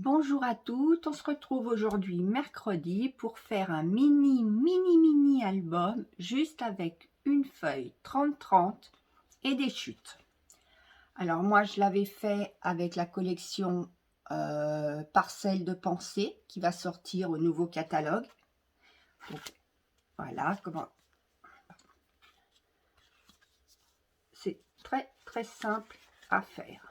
Bonjour à toutes, on se retrouve aujourd'hui mercredi pour faire un mini album juste avec une feuille 30-30 et des chutes. Alors moi je l'avais fait avec la collection Parcelles de pensée qui va sortir au nouveau catalogue. Donc, voilà comment. C'est très simple à faire.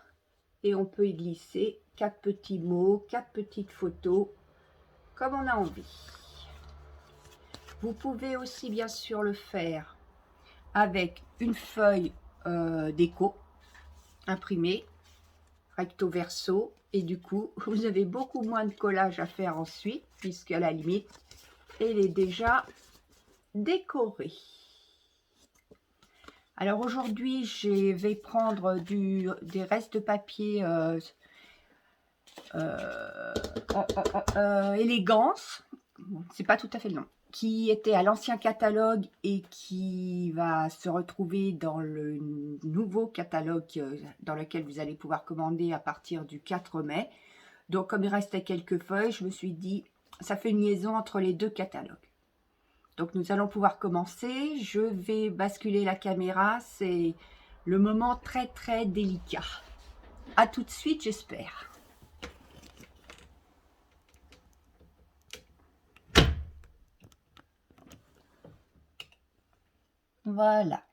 Et on peut y glisser 4 petits mots, 4 petites photos, comme on a envie. Vous pouvez aussi bien sûr le faire avec une feuille déco imprimée, recto verso, et du coup vous avez beaucoup moins de collage à faire ensuite, puisqu'à la limite, elle est déjà décorée. Alors aujourd'hui, je vais prendre des restes de papier élégance, c'est pas tout à fait le nom, qui était à l'ancien catalogue et qui va se retrouver dans le nouveau catalogue dans lequel vous allez pouvoir commander à partir du 4 mai. Donc comme il restait quelques feuilles, je me suis dit, ça fait une liaison entre les deux catalogues. Donc nous allons pouvoir commencer. Je vais basculer la caméra, c'est le moment très délicat. À tout de suite, j'espère. Voilà,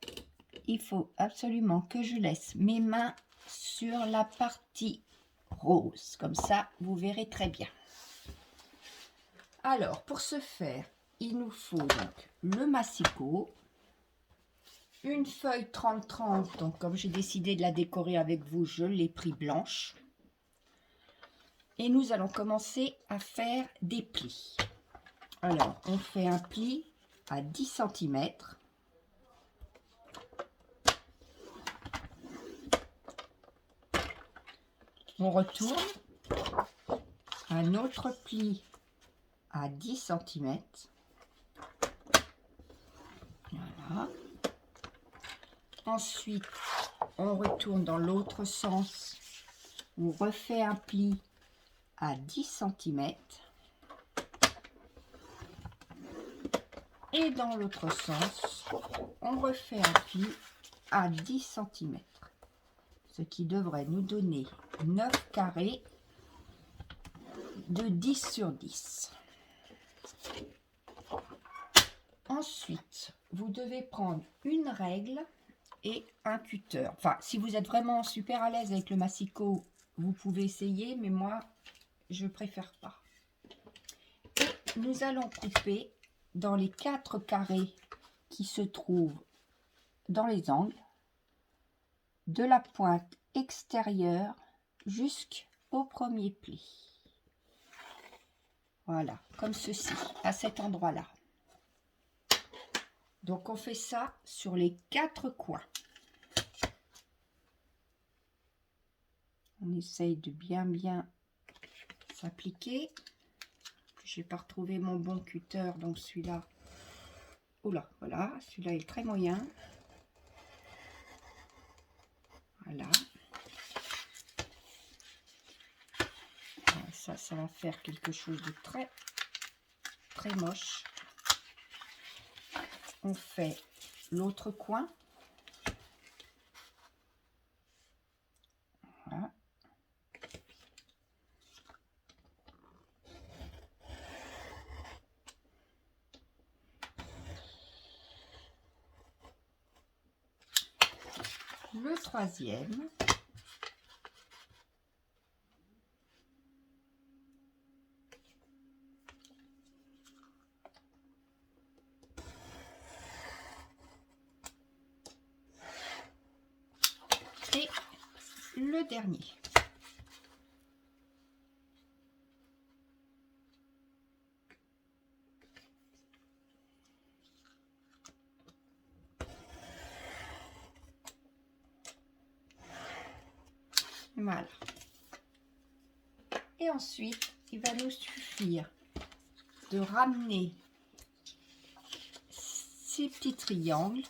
il faut absolument que je laisse mes mains sur la partie rose, comme ça vous verrez très bien. Alors pour ce faire, il nous faut donc le massicot, une feuille 30-30, donc comme j'ai décidé de la décorer avec vous, je l'ai pris blanche. Et nous allons commencer à faire des plis. Alors on fait un pli à 10 cm. On retourne, un autre pli à 10 cm. Voilà. Ensuite, on retourne dans l'autre sens. On refait un pli à 10 cm. Et dans l'autre sens, on refait un pli à 10 cm. Ce qui devrait nous donner 9 carrés de 10 sur 10. Ensuite, vous devez prendre une règle et un cutter. Enfin, si vous êtes vraiment super à l'aise avec le massicot, vous pouvez essayer, mais moi, je préfère pas. Et nous allons couper dans les 4 carrés qui se trouvent dans les angles, de la pointe extérieure jusqu'au premier pli. Voilà, comme ceci, à cet endroit-là. Donc on fait ça sur les 4 coins. On essaye de bien s'appliquer. Je n'ai pas retrouvé mon bon cutter, donc celui-là. Oula, voilà, celui-là est très moyen. Voilà. Ça va faire quelque chose de très moche. On fait l'autre coin. Voilà. Le troisième. Et le dernier. Voilà. Et ensuite, il va nous suffire de ramener ces petits triangles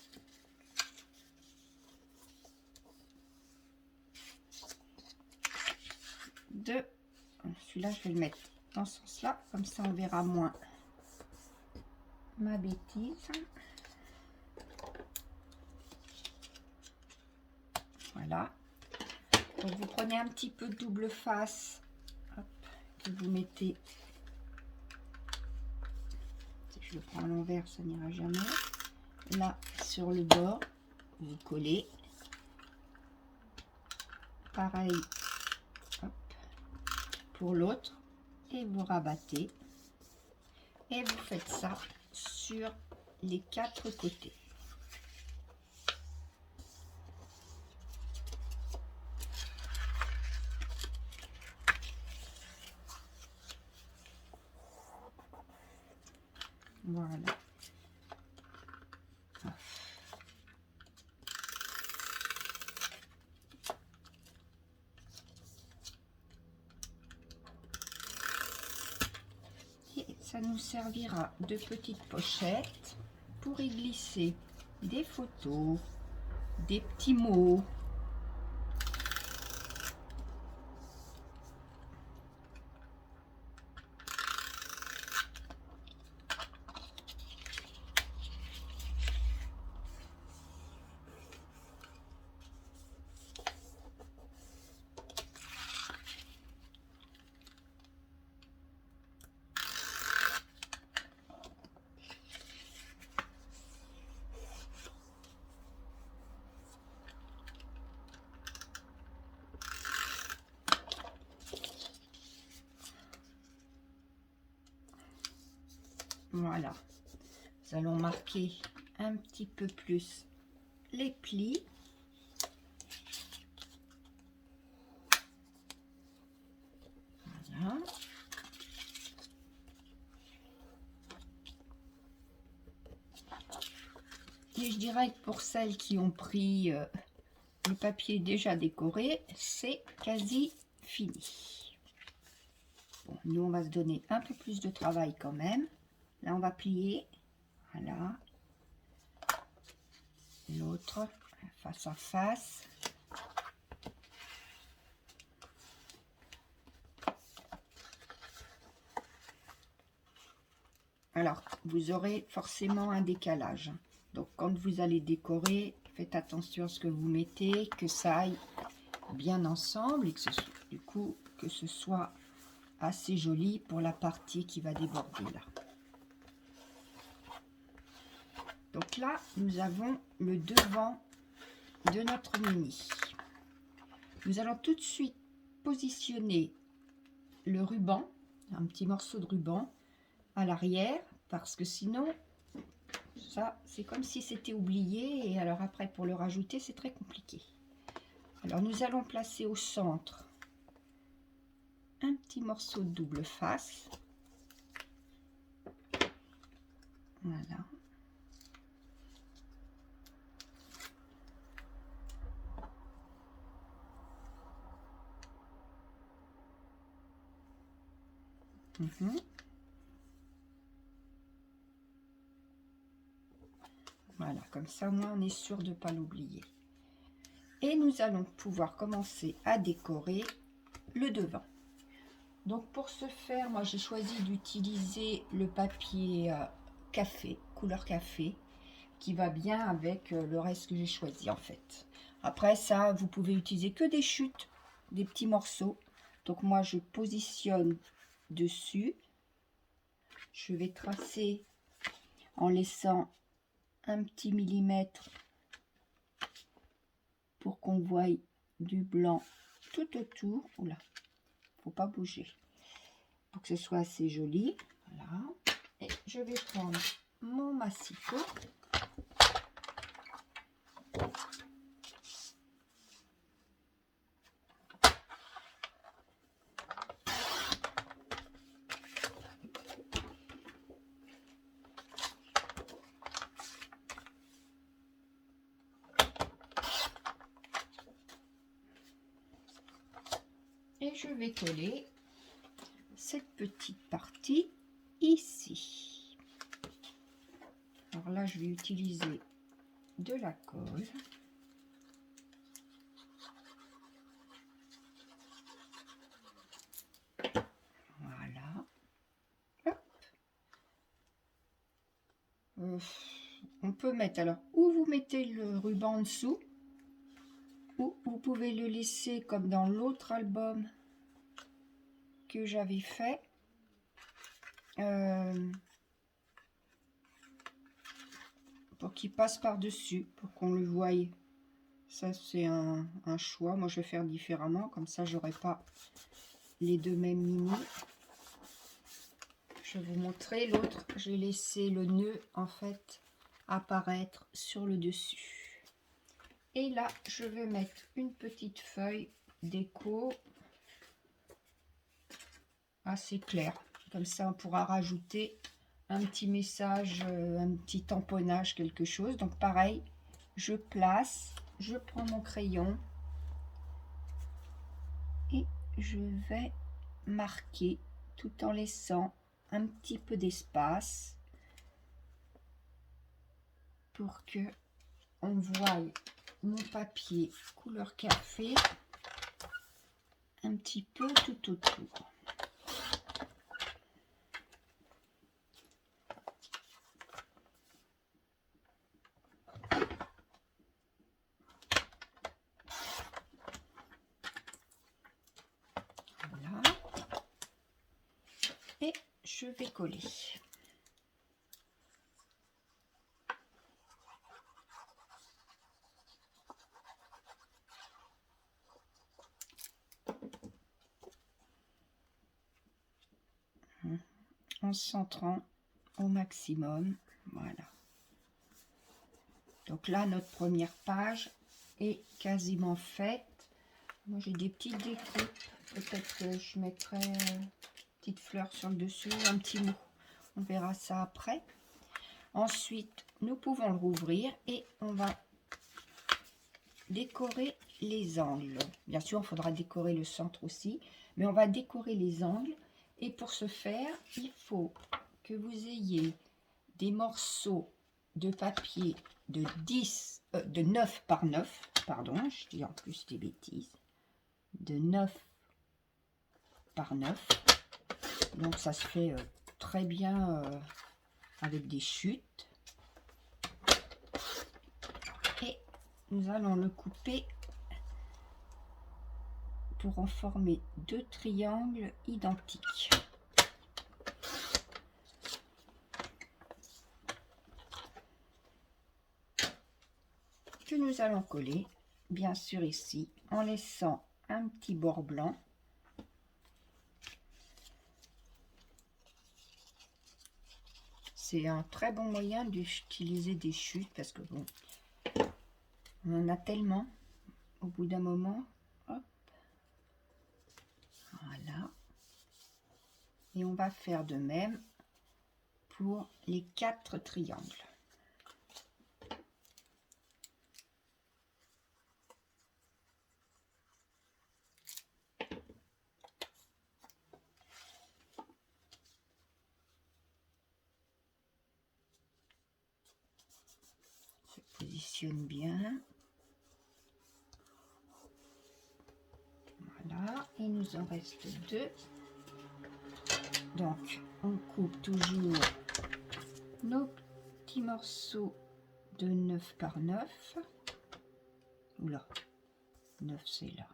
de celui-là, je vais le mettre dans ce sens-là, comme ça on verra moins ma bêtise. Voilà. Donc vous prenez un petit peu de double face, hop, que vous mettez. Si je le prends à l'envers, ça n'ira jamais. Là, sur le bord, vous collez. Pareil, hop, pour l'autre, et vous rabattez. Et vous faites ça sur les 4 côtés. Voilà. Et ça nous servira de petite pochette pour y glisser des photos, des petits mots. Voilà, nous allons marquer un petit peu plus les plis. Voilà. Et je dirais que pour celles qui ont pris le papier déjà décoré, c'est quasi fini. Bon, nous, on va se donner un peu plus de travail quand même. Là, on va plier. Voilà. L'autre, face à face. Alors, vous aurez forcément un décalage. Donc, quand vous allez décorer, faites attention à ce que vous mettez, que ça aille bien ensemble et que ce soit, du coup, que ce soit assez joli pour la partie qui va déborder là. Donc là, nous avons le devant de notre mini. Nous allons tout de suite positionner le ruban, un petit morceau de ruban à l'arrière, parce que sinon, ça, c'est comme si c'était oublié, et alors après, pour le rajouter, c'est très compliqué. Alors, nous allons placer au centre un petit morceau de double face. Voilà. Voilà, comme ça, moi, on est sûr de ne pas l'oublier. Et nous allons pouvoir commencer à décorer le devant. Donc, pour ce faire, moi, j'ai choisi d'utiliser le papier café, couleur café, qui va bien avec le reste que j'ai choisi, en fait. Après, ça, vous pouvez utiliser que des chutes, des petits morceaux. Donc, moi, je positionne dessus. Je vais tracer en laissant un petit millimètre pour qu'on voie du blanc tout autour. Oula, faut pas bouger pour que ce soit assez joli. Voilà. Et je vais prendre mon massicot. Et je vais coller cette petite partie ici. Alors là, je vais utiliser de la colle. on peut mettre, alors, ou vous mettez le ruban en dessous, ou vous pouvez le laisser comme dans l'autre album que j'avais fait. Pour qu'il passe par-dessus, pour qu'on le voie. Ça, c'est un choix. Moi, je vais faire différemment. Comme ça, j'aurai pas les deux mêmes mini. Je vais vous montrer l'autre. J'ai laissé le nœud, en fait, apparaître sur le dessus. Et là, je vais mettre une petite feuille déco assez claire. Comme ça, on pourra rajouter un petit message, un petit tamponnage, quelque chose. Donc, pareil, je place, je prends mon crayon et je vais marquer tout en laissant un petit peu d'espace pour que on voie mon papier couleur café un petit peu tout autour. Voilà. Et je vais coller. En centrant au maximum. Voilà. Donc là, notre première page est quasiment faite. Moi, j'ai des petites découpes. Peut-être que je mettrai une petite fleur sur le dessus, un petit mot. On verra ça après. Ensuite, nous pouvons le rouvrir et on va décorer les angles. Bien sûr, il faudra décorer le centre aussi, mais on va décorer les angles. Et pour ce faire, il faut que vous ayez des morceaux de papier de 9 par 9, pardon, je dis en plus des bêtises, de 9 par 9. Donc ça se fait très bien avec des chutes. Et nous allons le couper pour en former deux triangles identiques. Que nous allons coller, bien sûr ici, en laissant un petit bord blanc. C'est un très bon moyen d'utiliser des chutes parce que bon, on en a tellement au bout d'un moment. Hop. Voilà. Et on va faire de même pour les 4 triangles. Se positionne bien. Voilà. Il nous en reste 2. Donc, on coupe toujours nos petits morceaux de 9 par 9. Oula, 9 c'est là.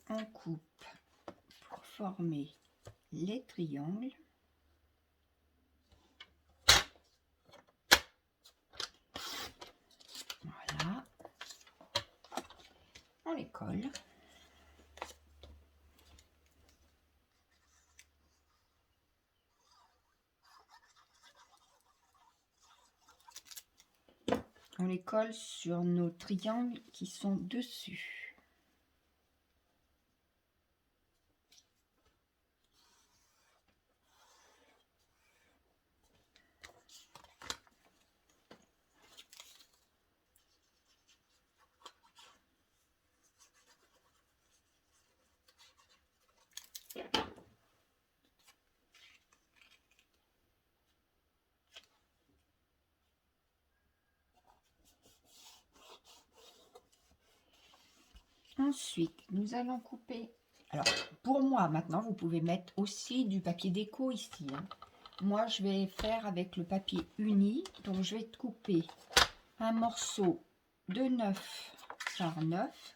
On coupe pour former les triangles. Voilà. On les colle. On les colle sur nos triangles qui sont dessus. Ensuite, nous allons couper. Alors, pour moi, maintenant, vous pouvez mettre aussi du papier déco ici. Hein. Moi, je vais faire avec le papier uni. Donc, je vais couper un morceau de 9 par 9.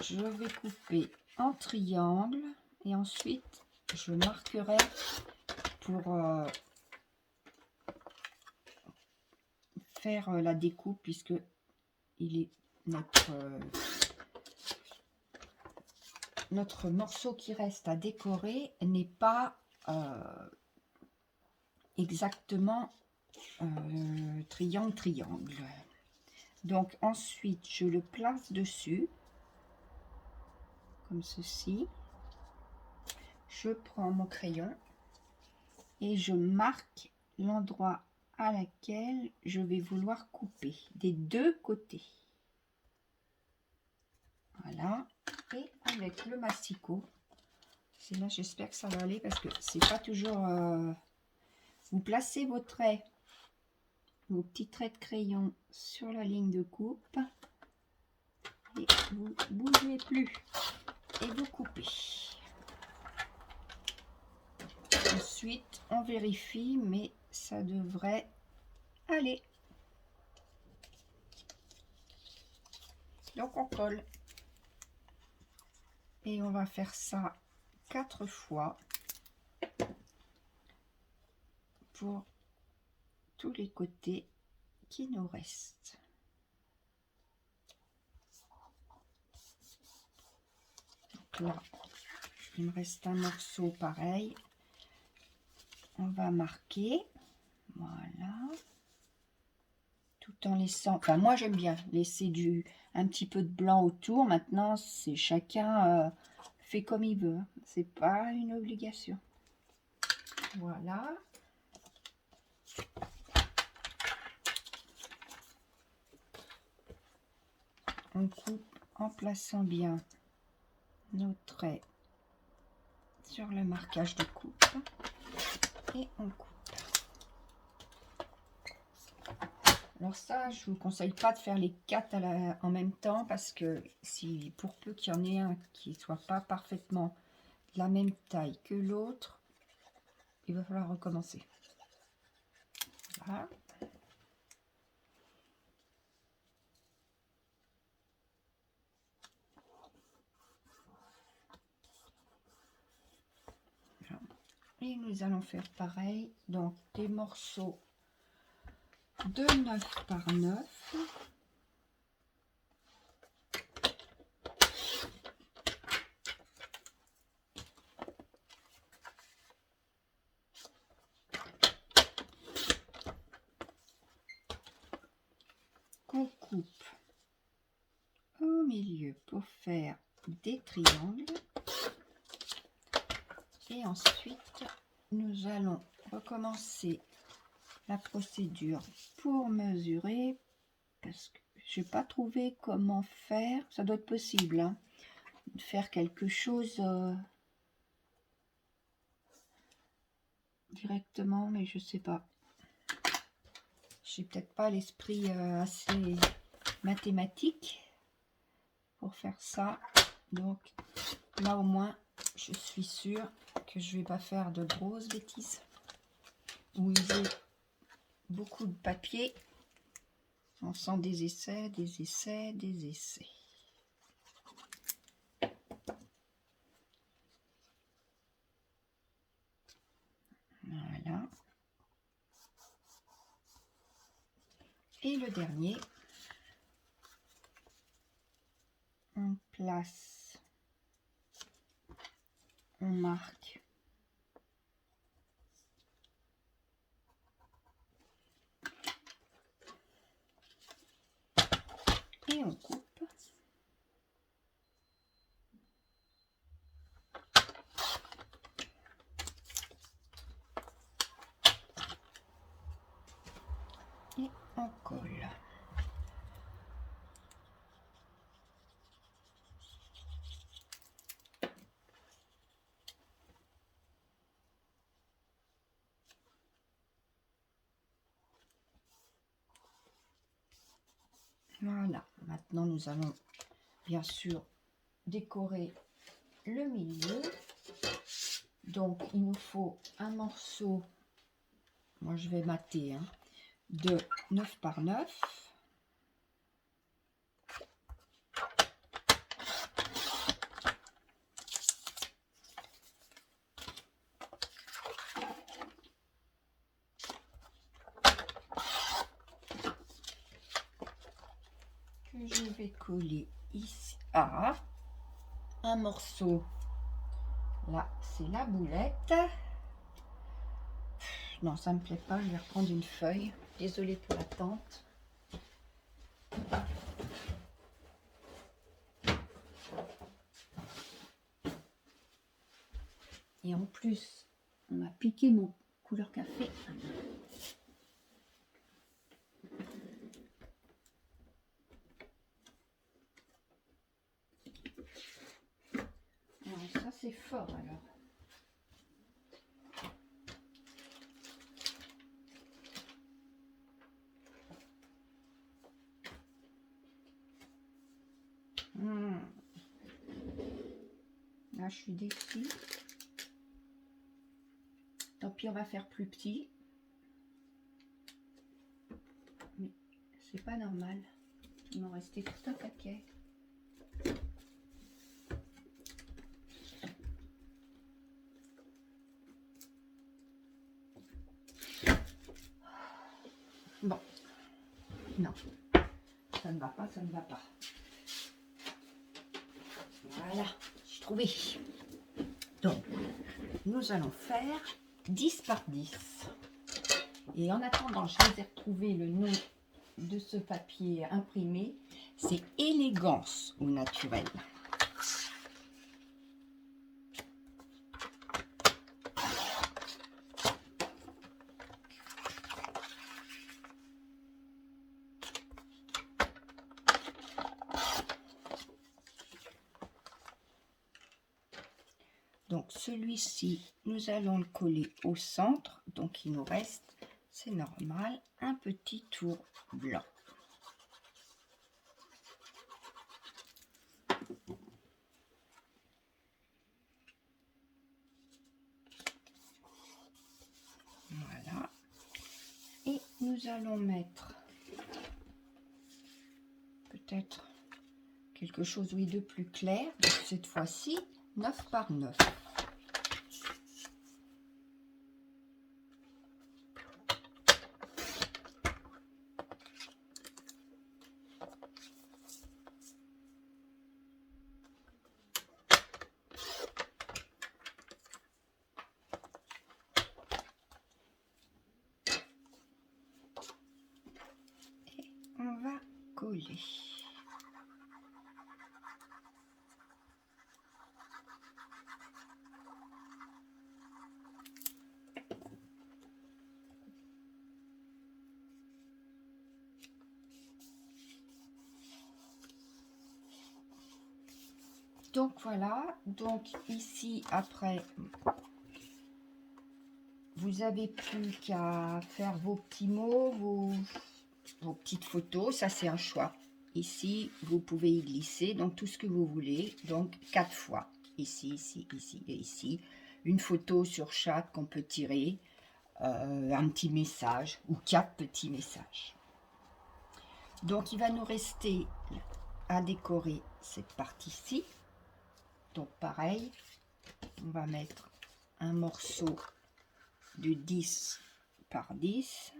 Je vais couper en triangle et ensuite je marquerai pour faire la découpe, puisque il est notre morceau qui reste à décorer n'est pas exactement triangle. Donc ensuite je le place dessus comme ceci. Je prends mon crayon et je marque l'endroit à laquelle je vais vouloir couper des deux côtés. Voilà. Et avec le masticot, c'est là, j'espère que ça va aller parce que c'est pas toujours. Vous placez vos traits, vos petits traits de crayon sur la ligne de coupe et vous bougez plus et vous coupez. Ensuite, on vérifie, mais ça devrait aller. Donc on colle. Et on va faire ça 4 fois pour tous les côtés qui nous restent. Donc là, il me reste un morceau pareil. On va marquer. Voilà. Tout en laissant... Enfin, moi, j'aime bien laisser un petit peu de blanc autour. Maintenant, c'est chacun fait comme il veut. C'est pas une obligation. Voilà. On coupe en plaçant bien nos traits sur le marquage de coupe et on coupe. Alors ça, je vous conseille pas de faire les 4 en même temps, parce que si pour peu qu'il y en ait un qui soit pas parfaitement de la même taille que l'autre, il va falloir recommencer. Voilà. Et nous allons faire pareil, donc des morceaux de 9 par 9. Qu'on coupe au milieu pour faire des triangles. Et ensuite, nous allons recommencer la procédure pour mesurer, parce que je n'ai pas trouvé comment faire. Ça doit être possible, hein, de faire quelque chose directement, mais je sais pas. J'ai peut-être pas l'esprit assez mathématique pour faire ça. Donc là au moins, je suis sûre que je vais pas faire de grosses bêtises ou user beaucoup de papier. On sent des essais, des essais, des essais. Voilà. Et le dernier, on place, on marque et on coupe. Et on colle. Voilà, maintenant nous allons bien sûr décorer le milieu. Donc il nous faut un morceau, moi je vais mater, hein, de 9 par 9. Que je vais coller ici. Ah, un morceau. Là, c'est la boulette. Non, ça me plaît pas. Je vais reprendre une feuille. Désolée pour l'attente. Et en plus, on m'a piqué mon couleur café. Alors, ça, c'est fort alors. Là, je suis déçue. Tant pis, on va faire plus petit. Mais c'est pas normal. Il m'en restait tout un paquet. Bon. Non. Ça ne va pas, ça ne va pas. Voilà, j'ai trouvé. Donc, nous allons faire 10 par 10. Et en attendant, je vais retrouver le nom de ce papier imprimé. C'est Élégance au naturel. Donc celui-ci, nous allons le coller au centre. Donc il nous reste, c'est normal, un petit tour blanc. Voilà. Et nous allons mettre peut-être quelque chose, oui, de plus clair. Donc, cette fois-ci, 9 par 9. On va coller. Donc voilà, donc ici après, vous avez plus qu'à faire vos petits mots, vos petites photos, ça c'est un choix. Ici, vous pouvez y glisser, donc tout ce que vous voulez, donc 4 fois. Ici, ici, ici et ici. Une photo sur chaque qu'on peut tirer, un petit message ou 4 petits messages. Donc il va nous rester à décorer cette partie-ci. Donc pareil, on va mettre un morceau de 10 par 10.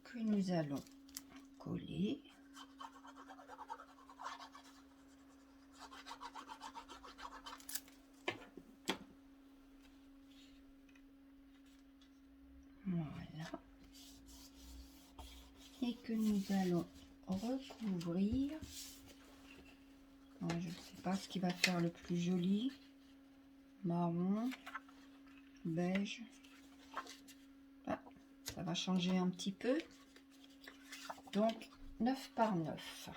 Que nous allons coller. Voilà. Et que nous allons recouvrir. Je ne sais pas ce qui va faire le plus joli. Marron, beige. Ah, ça va changer un petit peu. Donc 9 par 9.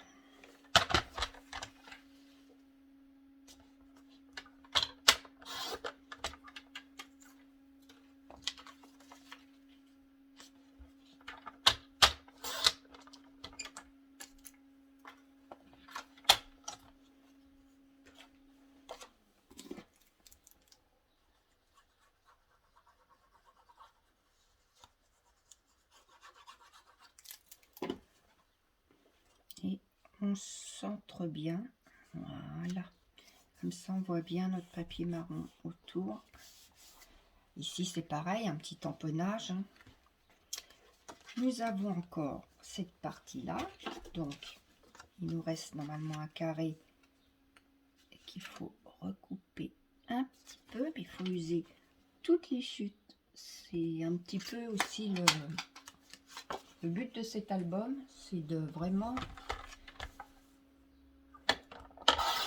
Et on centre bien, voilà, comme ça on voit bien notre papier marron autour. Ici c'est pareil, un petit tamponnage, hein. Nous avons encore cette partie là, donc il nous reste normalement un carré qu'il faut recouper un petit peu, mais il faut user toutes les chutes. C'est un petit peu aussi le but de cet album, c'est de vraiment,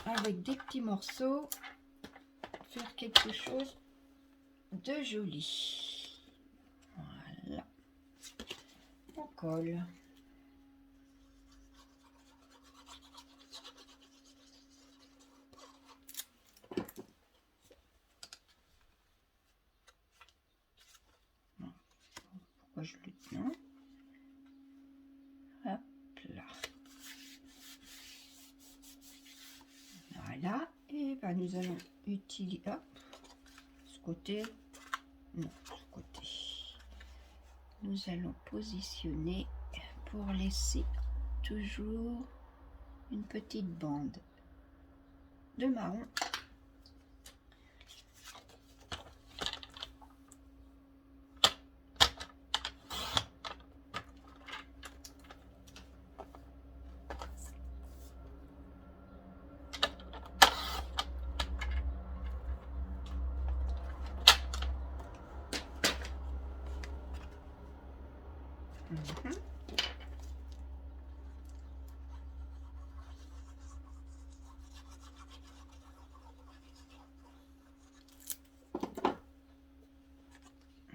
avec des petits morceaux, faire quelque chose de joli. Voilà, on colle. Pourquoi je le tiens? Hop là. Voilà, et ben nous allons utiliser, hop, ce côté, non, ce côté. Nous allons positionner pour laisser toujours une petite bande de marron.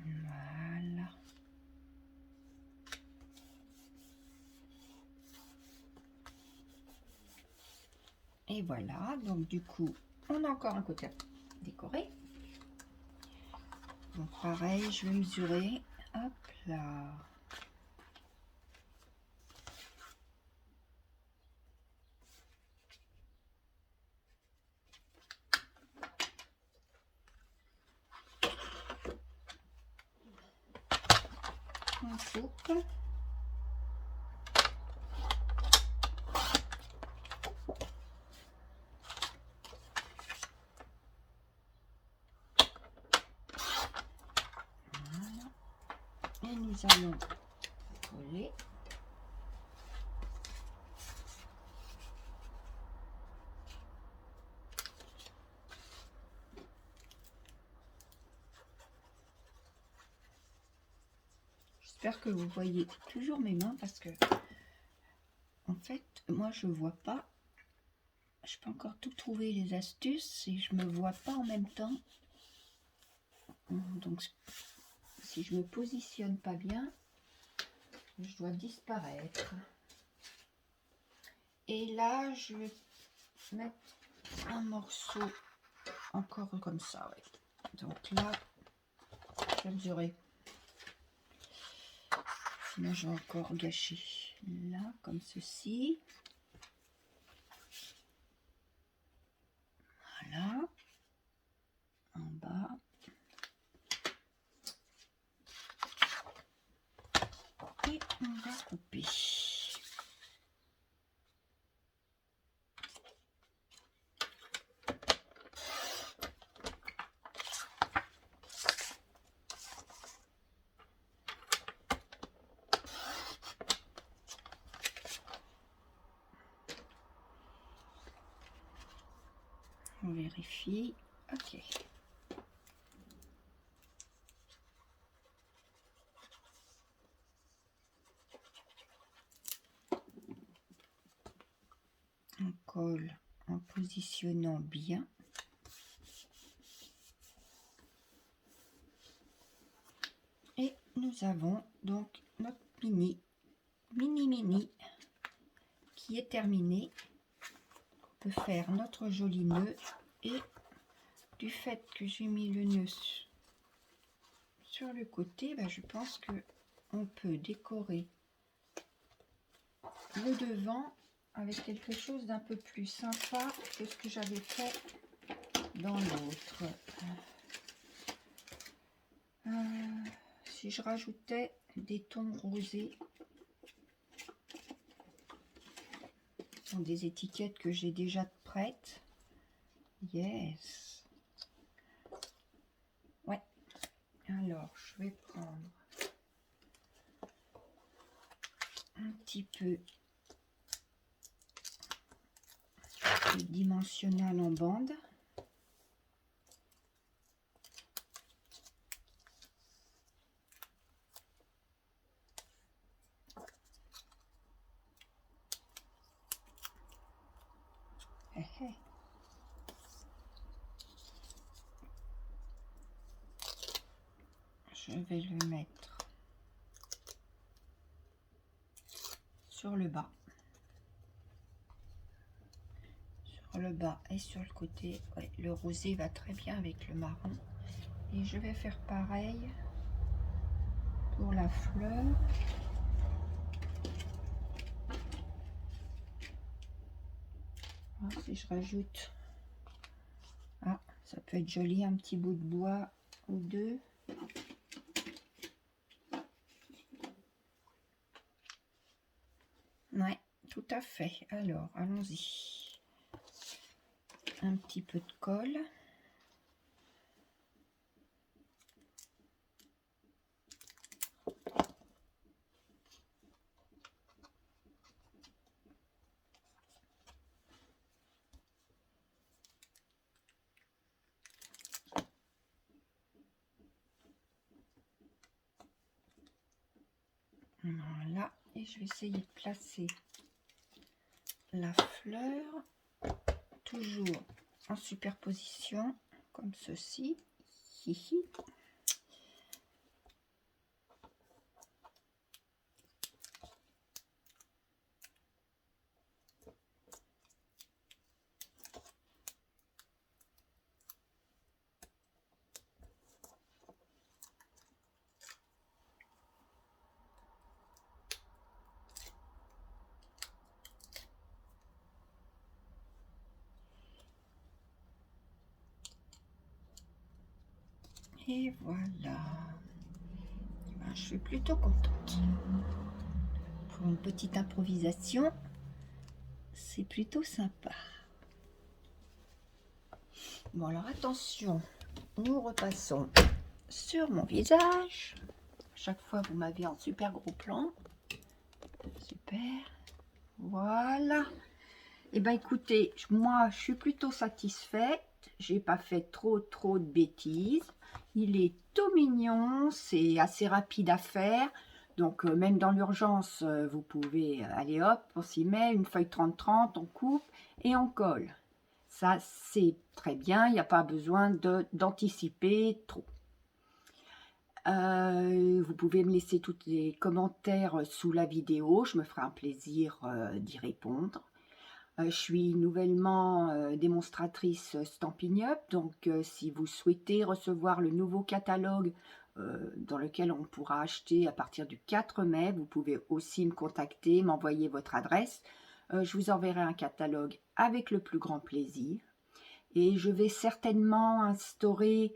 Voilà. Et voilà, donc du coup, on a encore un côté décoré. Donc pareil, je vais mesurer. Hop là. On coupe. Voilà. Et nous allons coller. J'espère que vous voyez toujours mes mains parce que en fait moi je vois pas, je peux encore tout trouver les astuces et je me vois pas en même temps, donc si je me positionne pas bien je dois disparaître. Et là je vais mettre un morceau encore comme ça, ouais. Donc là je vais mesurer, sinon je vais encore gâcher. Là comme ceci, voilà, en bas, et on va couper. On vérifie, ok. On colle en positionnant bien. Et nous avons donc notre mini mini qui est terminé. On peut faire notre joli nœud et du fait que j'ai mis le nœud sur le côté, ben, je pense que on peut décorer le devant avec quelque chose d'un peu plus sympa que ce que j'avais fait dans l'autre. Si je rajoutais des tons rosés, ce sont des étiquettes que j'ai déjà prêtes. Yes. Ouais. Alors, je vais prendre un petit peu de dimensionnel en bande. Je vais le mettre sur le bas. Sur le bas et sur le côté. Ouais, le rosé va très bien avec le marron. Et je vais faire pareil pour la fleur. Alors, si je rajoute... Ah, ça peut être joli, un petit bout de bois ou deux. Ouais, tout à fait. Alors, allons-y. Un petit peu de colle. Voilà, et je vais essayer de placer la fleur toujours en superposition comme ceci. Hihi. Et voilà. Ben, je suis plutôt contente. Pour une petite improvisation, c'est plutôt sympa. Bon, alors attention, nous repassons sur mon visage. Chaque fois, vous m'avez en super gros plan. Super. Voilà. Et ben écoutez, moi, je suis plutôt satisfaite. J'ai pas fait trop de bêtises. Il est tout mignon, c'est assez rapide à faire. Donc, même dans l'urgence, vous pouvez, allez hop, on s'y met, une feuille 30-30, on coupe et on colle. Ça, c'est très bien, il n'y a pas besoin d'anticiper trop. Vous pouvez me laisser tous les commentaires sous la vidéo, je me ferai un plaisir d'y répondre. Je suis nouvellement démonstratrice Stampin' Up, donc si vous souhaitez recevoir le nouveau catalogue dans lequel on pourra acheter à partir du 4 mai, vous pouvez aussi me contacter, m'envoyer votre adresse. Je vous enverrai un catalogue avec le plus grand plaisir. Et je vais certainement instaurer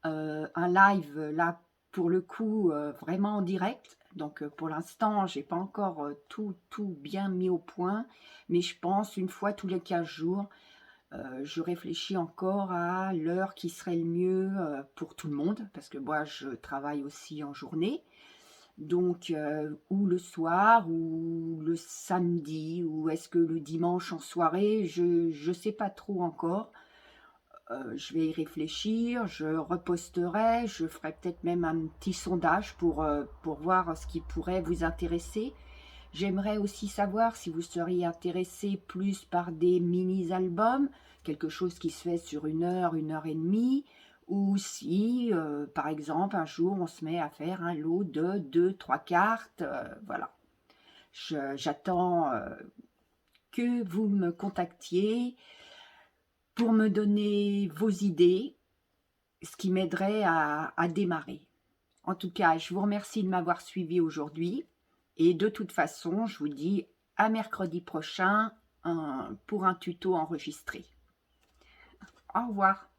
un live là pour le coup vraiment en direct. Donc pour l'instant, j'ai pas encore tout bien mis au point, mais je pense une fois tous les 15 jours, je réfléchis encore à l'heure qui serait le mieux pour tout le monde, parce que moi je travaille aussi en journée, donc ou le soir ou le samedi, ou est-ce que le dimanche en soirée, je sais pas trop encore. Je vais y réfléchir, je reposterai, je ferai peut-être même un petit sondage pour voir ce qui pourrait vous intéresser. J'aimerais aussi savoir si vous seriez intéressé plus par des mini-albums, quelque chose qui se fait sur 1 heure et demie, ou si, par exemple, un jour, on se met à faire un lot de 2-3 cartes, voilà. J'attends que vous me contactiez pour me donner vos idées, ce qui m'aiderait à démarrer. En tout cas, je vous remercie de m'avoir suivi aujourd'hui et de toute façon, je vous dis à mercredi prochain pour un tuto enregistré. Au revoir.